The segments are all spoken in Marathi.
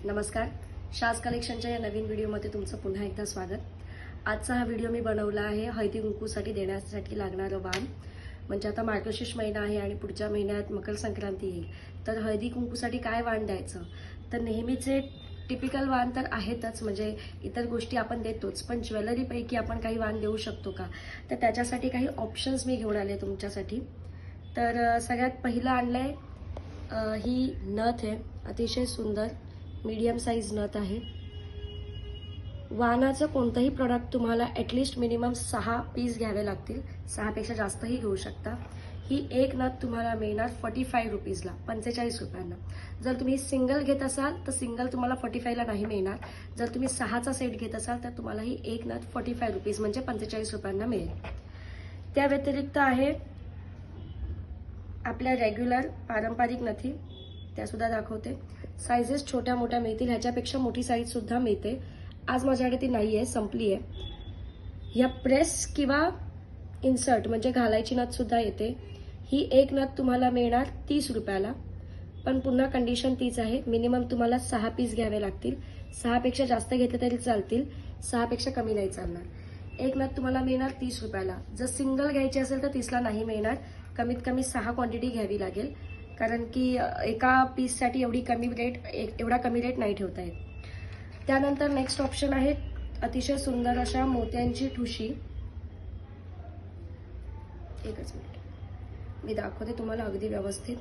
नमस्कार. शाज कलेक्शनच्या या नवीन व्हिडिओमध्ये तुमचं पुन्हा एकदा स्वागत. आजचा हा व्हिडिओ मी बनवला आहे हळदी कुंकूसाठी देण्यासाठी लागणारं वाण. म्हणजे आता मार्गशीर्ष महिना आहे आणि पुढच्या महिन्यात मकर संक्रांती येईल, तर हळदी कुंकूसाठी काय वाण द्यायचं. तर नेहमीचे टिपिकल वाण तर आहेतच, म्हणजे इतर गोष्टी आपण देतोच, पण ज्वेलरीपैकी आपण काही वाण देऊ शकतो का, तर त्याच्यासाठी काही ऑप्शन्स मी घेऊन आले तुमच्यासाठी. तर सगळ्यात पहिलं आणलंय ही नथ आहे, अतिशय सुंदर मीडियम साईज नथ आहे. वाणाचं कोणतंही प्रोडक्ट तुम्हाला ॲटलिस्ट मिनिमम 6 पीस घ्यावे लागतील, 6 पेक्षा जास्तही घेऊ शकता. ही एक नथ तुम्हाला मिळणार 45 रुपीजला, 45 रुपयांना. जर तुम्ही सिंगल घेत असाल तर सिंगल तुम्हाला 45ला नाही मिळणार. जर तुम्ही 6चा सेट घेत असाल तर तुम्हाला ही एक नथ 45 रुपीज म्हणजे 45 रुपयांना मिळेल. त्या व्यतिरिक्त आहे आपल्या रेग्युलर पारंपरिक नथी, त्यासुद्धा दाखवते. साईजेस छोट्या मोठ्या मिळतील, ह्याच्यापेक्षा मोठी साईज सुद्धा मिळते. आज माझ्याकडे ती नाही आहे, संपली आहे. ह्या प्रेस किंवा इन्सर्ट म्हणजे घालायची नथ सुद्धा येते. ही एक नथ तुम्हाला मिळणार 30 रुपयाला, पण पुन्हा कंडिशन तीच आहे, मिनिमम तुम्हाला 6 पीस घ्यावे लागतील. 6 पेक्षा जास्त घेतले तरी चालतील, 6 पेक्षा कमी नाही चालणार. एक नथ तुम्हाला मिळणार 30 रुपयाला. जर सिंगल घ्यायची असेल तर 30ला नाही मिळणार, कमीत कमी 6 क्वांटिटी घ्यावी लागेल, कारण की एका पीससाठी एवढा कमी रेट नाही ठेवता येत. त्यानंतर नेक्स्ट ऑप्शन आहे अतिशय सुंदर अशा मोत्यांची ठुशी. एकच मिनिट मी दाखवते तुम्हाला अगदी व्यवस्थित.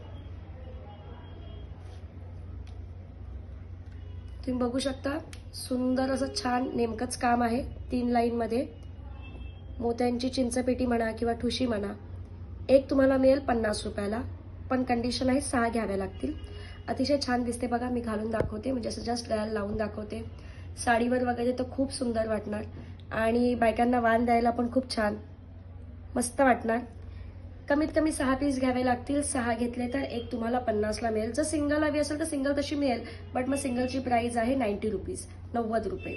तुम्ही बघू शकता, सुंदर असं छान नेमकंच काम आहे. 3 लाईनमध्ये मोत्यांची चिंचपेटी म्हणा किंवा ठुशी म्हणा. एक तुम्हाला मिळेल 50 रुपयाला, पण कंडिशन आहे 6 घ्याव्या लागतील. अतिशय छान दिसते बघा, मी घालून दाखवते, म्हणजे असं जस्ट लावून दाखवते. साडीवर वगैरे तर खूप सुंदर वाटणार आणि बायकांना वाण द्यायला पण खूप छान मस्त वाटणार. कमीत कमी 6 पीस घ्यावे लागतील. 6 घेतले तर एक तुम्हाला 50ला मिळेल. जर सिंगल हवी असेल तर सिंगल तशी मिळेल, बट मग सिंगलची प्राइस आहे 90 रुपीज, 90 रुपये.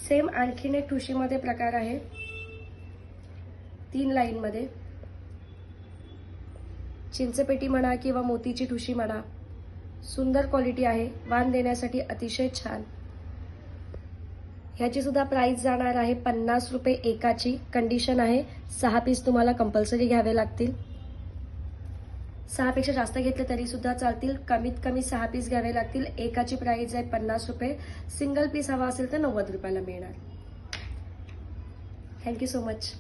सेम आणखीन एक ठुशीमध्ये प्रकार आहे, 3 लाईनमध्ये. चिंचपेटी म्हणा किंवा मोतीची ठुशी म्हणा, सुंदर क्वालिटी आहे, वाण देण्यासाठी अतिशय छान. ह्याची सुद्धा प्राइस जाणार आहे 50 रुपये एकाची. कंडिशन आहे 6 पीस तुम्हाला कंपल्सरी घ्यावे लागतील. 6 पेक्षा जास्त घेतले तरी सुद्धा चालतील, कमीत कमी 6 पीस घ्यावे लागतील. एकाची प्राइस आहे 50 रुपये. सिंगल पीस हवा असेल तर 90 रुपयाला मिळणार. Thank you so much.